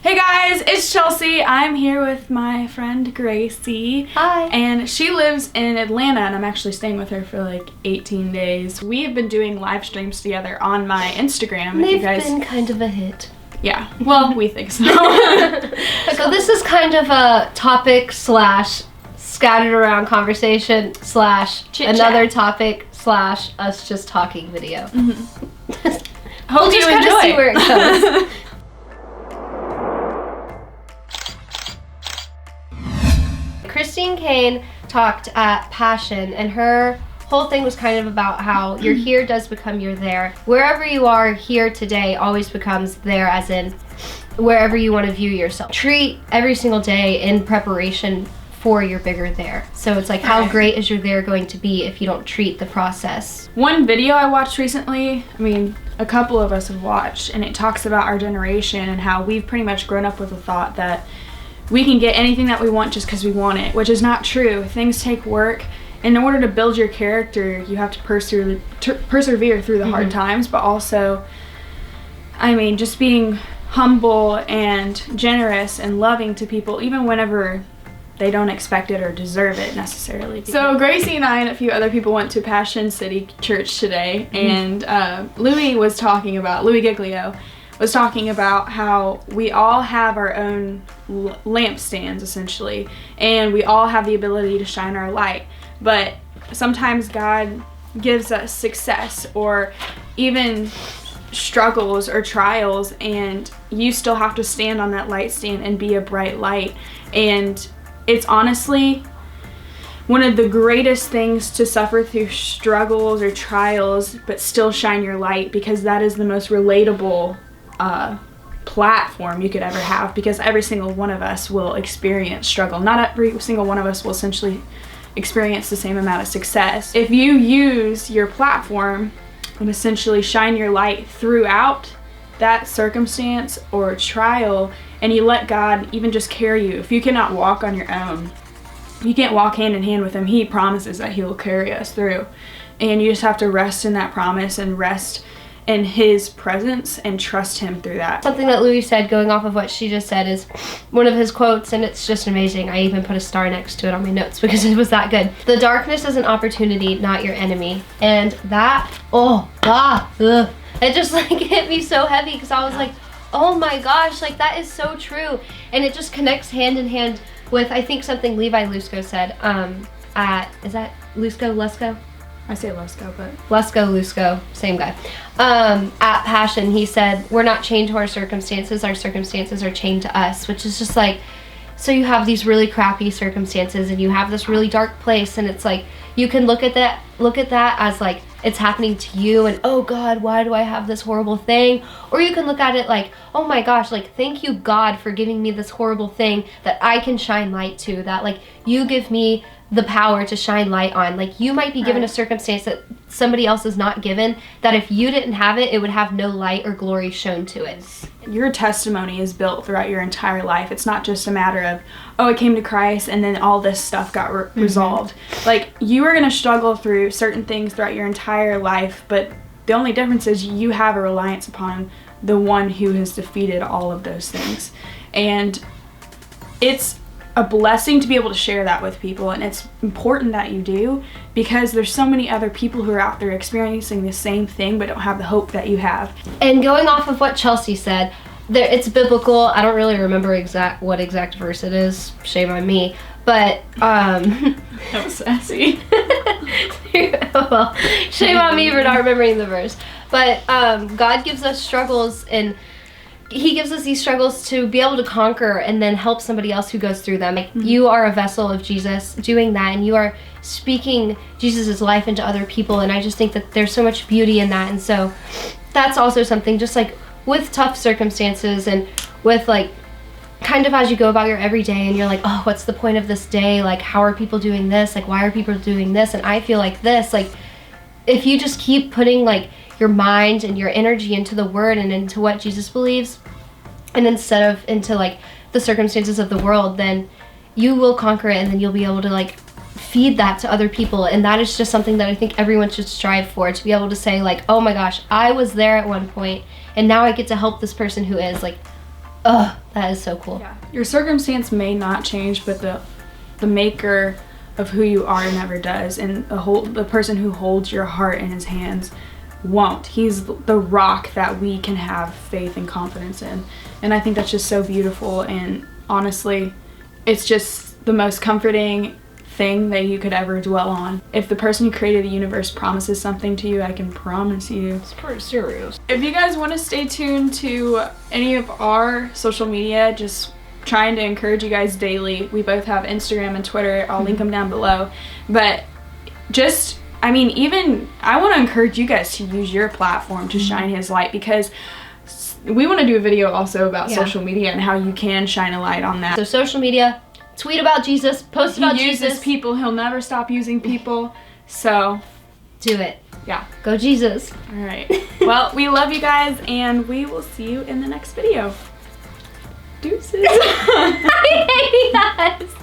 Hey guys, it's Chelsea. I'm here with my friend Gracie. Hi. And she lives in Atlanta, and I'm actually staying with her for like 18 days. We have been doing live streams together on my Instagram. They've been kind of a hit. Yeah, well, we think so. So this is kind of a topic / scattered around conversation / another topic / us just talking video. Hope we'll just you kind of see where it goes. Christine Kane talked at Passion, and her whole thing was kind of about how your here does become your there. Wherever you are here today always becomes there, as in wherever you want to view yourself. Treat every single day in preparation for your bigger there. So it's like, how great is your there going to be if you don't treat the process? One video I watched recently, a couple of us have watched, and it talks about our generation and how we've pretty much grown up with the thought that we can get anything that we want just because we want it, which is not true. Things take work. In order to build your character, you have to persevere through the hard times, but also, just being humble and generous and loving to people, even whenever they don't expect it or deserve it necessarily. So Gracie and I and a few other people went to Passion City Church today, and Louie Giglio was talking about how we all have our own lampstands, essentially, and we all have the ability to shine our light. But sometimes God gives us success or even struggles or trials, and you still have to stand on that light stand and be a bright light. And it's honestly one of the greatest things to suffer through struggles or trials, but still shine your light, because that is the most relatable platform you could ever have, because every single one of us will experience struggle. Not every single one of us will essentially experience the same amount of success. If you use your platform and essentially shine your light throughout that circumstance or trial, and you let God even just carry you. If you cannot walk on your own, you can't walk hand in hand with Him. He promises that He will carry us through, and you just have to rest in that promise and rest in His presence and trust Him through that. Something that Louie said, going off of what she just said, is one of his quotes, and it's just amazing. I even put a star next to it on my notes because it was that good. The darkness is an opportunity, not your enemy. And that, it just like hit me so heavy, because I was like, oh my gosh, like that is so true. And it just connects hand in hand with, I think, something Levi Lusko said is that Lusko? I say Lusko, but Lusko, same guy. At Passion, he said, we're not chained to our circumstances are chained to us, which is just like, so you have these really crappy circumstances and you have this really dark place, and it's like, you can look at that as like, it's happening to you, and oh God, why do I have this horrible thing? Or you can look at it like, oh my gosh, like, thank you God for giving me this horrible thing that I can shine light to, that like you give me the power to shine light on. Like, you might be given a circumstance that somebody else is not given, that if you didn't have it, it would have no light or glory shown to it. Your testimony is built throughout your entire life. It's not just a matter of, oh, I came to Christ and then all this stuff got resolved. Like, you are going to struggle through certain things throughout your entire life, but the only difference is you have a reliance upon the one who has defeated all of those things. And it's a blessing to be able to share that with people, and it's important that you do, because there's so many other people who are out there experiencing the same thing but don't have the hope that you have. And going off of what Chelsea said, it's biblical. I don't really remember what exact verse it is, shame on me, but that was sassy. Well, shame on me for not remembering the verse. But God gives us struggles, and He gives us these struggles to be able to conquer and then help somebody else who goes through them. Like, you are a vessel of Jesus doing that, and you are speaking Jesus' life into other people, and I just think that there's so much beauty in that. And so that's also something, just like with tough circumstances and with like kind of as you go about your everyday and you're like, oh, what's the point of this day? Like, how are people doing this? Like, why are people doing this? And I feel like this, like, if you just keep putting like your mind and your energy into the word and into what Jesus believes, and instead of into like the circumstances of the world, then you will conquer it, and then you'll be able to like feed that to other people. And that is just something that I think everyone should strive for, to be able to say like, oh my gosh, I was there at one point and now I get to help this person who is like, Ugh, that is so cool. Yeah. Your circumstance may not change, but the maker of who you are never does, and the person who holds your heart in his hands won't. He's the rock that we can have faith and confidence in, and I think that's just so beautiful. And honestly, it's just the most comforting thing that you could ever dwell on. If the person who created the universe promises something to you, I can promise you It's pretty serious. If you guys want to stay tuned to any of our social media, just trying to encourage you guys daily. We both have Instagram and Twitter. I'll link them down below. But just, I mean, even I want to encourage you guys to use your platform to shine his light, because we want to do a video also about social media and how you can shine a light on that. So social media, tweet about Jesus, post about He uses Jesus. people. He'll never stop using people. So Do it. yeah. Go Jesus. All right. Well, we love you guys, and we will see you in the next video. Deuces. I hate us.